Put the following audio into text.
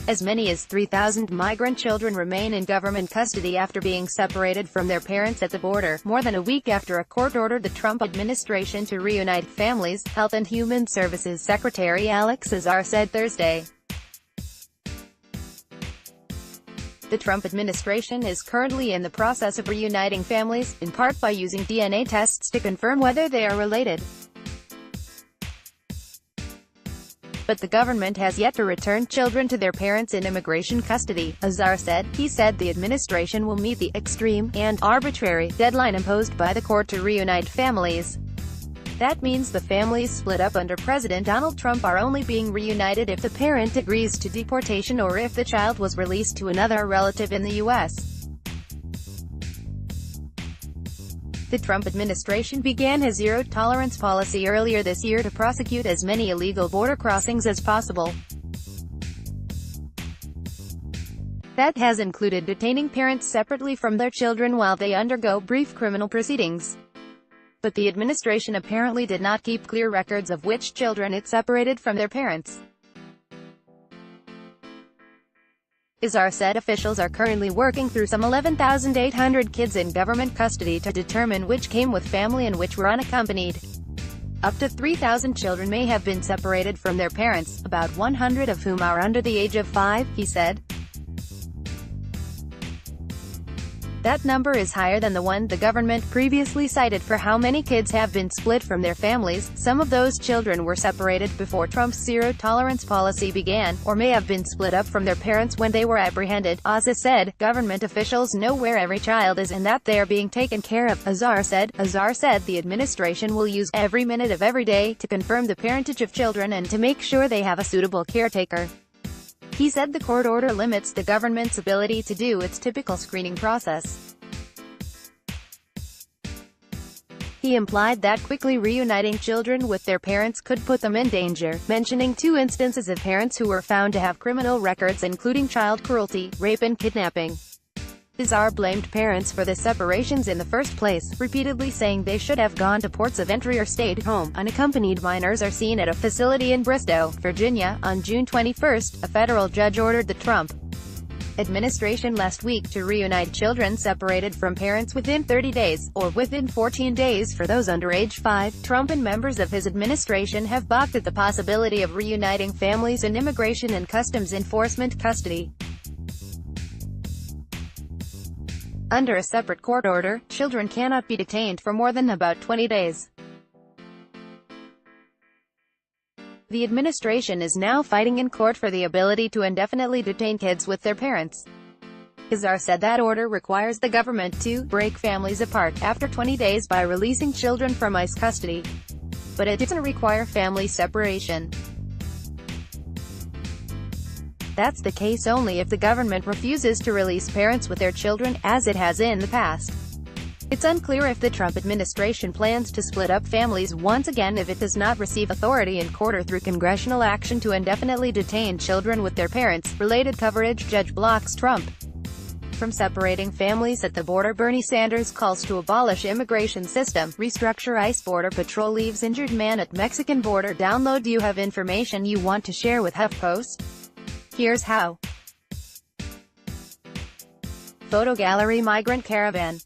As many as 3,000 migrant children remain in government custody after being separated from their parents at the border, more than a week after a court ordered the Trump administration to reunite families, Health and Human Services Secretary Alex Azar said Thursday. The Trump administration is currently in the process of reuniting families, in part by using DNA tests to confirm whether they are related. But the government has yet to return children to their parents in immigration custody, Azar said. He said the administration will meet the extreme and arbitrary deadline imposed by the court to reunite families. That means the families split up under President Donald Trump are only being reunited if the parent agrees to deportation or if the child was released to another relative in the U.S. The Trump administration began his zero-tolerance policy earlier this year to prosecute as many illegal border crossings as possible. That has included detaining parents separately from their children while they undergo brief criminal proceedings. But the administration apparently did not keep clear records of which children it separated from their parents. Azar said officials are currently working through some 11,800 kids in government custody to determine which came with family and which were unaccompanied. Up to 3,000 children may have been separated from their parents, about 100 of whom are under the age of 5, he said. That number is higher than the one the government previously cited for how many kids have been split from their families. Some of those children were separated before Trump's zero-tolerance policy began, or may have been split up from their parents when they were apprehended, Azar said. Government officials know where every child is and that they are being taken care of, Azar said. Azar said the administration will use every minute of every day to confirm the parentage of children and to make sure they have a suitable caretaker. He said the court order limits the government's ability to do its typical screening process. He implied that quickly reuniting children with their parents could put them in danger, mentioning 2 instances of parents who were found to have criminal records including child cruelty, rape and kidnapping. Azar blamed parents for the separations in the first place, repeatedly saying they should have gone to ports of entry or stayed home. Unaccompanied minors are seen at a facility in Bristow, Virginia. On June 21, a federal judge ordered the Trump administration last week to reunite children separated from parents within 30 days, or within 14 days for those under age 5. Trump and members of his administration have balked at the possibility of reuniting families in immigration and customs enforcement custody. Under a separate court order, children cannot be detained for more than about 20 days. The administration is now fighting in court for the ability to indefinitely detain kids with their parents. Azar said that order requires the government to break families apart after 20 days by releasing children from ICE custody. But it doesn't require family separation. That's the case only if the government refuses to release parents with their children, as it has in the past. It's unclear if the Trump administration plans to split up families once again if it does not receive authority in court or through congressional action to indefinitely detain children with their parents. Related coverage: Judge blocks Trump from separating families at the border. Bernie Sanders calls to abolish immigration system, restructure ICE. Border Patrol leaves injured man at Mexican border. Download. Do you have information you want to share with HuffPost? Here's how. Photo gallery: Migrant caravan.